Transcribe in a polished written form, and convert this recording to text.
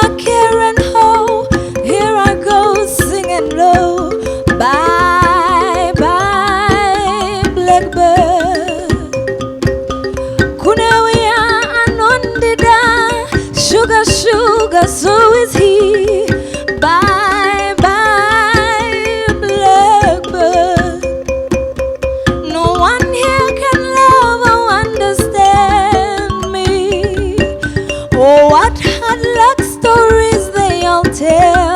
my care and hoe. Here I go singing low. Bye bye blackbird. Kunewia anondida. Sugar, sugar, so is he. Bye bye blackbird. No one here can love or understand me. Oh, what hard luck stories they all tell.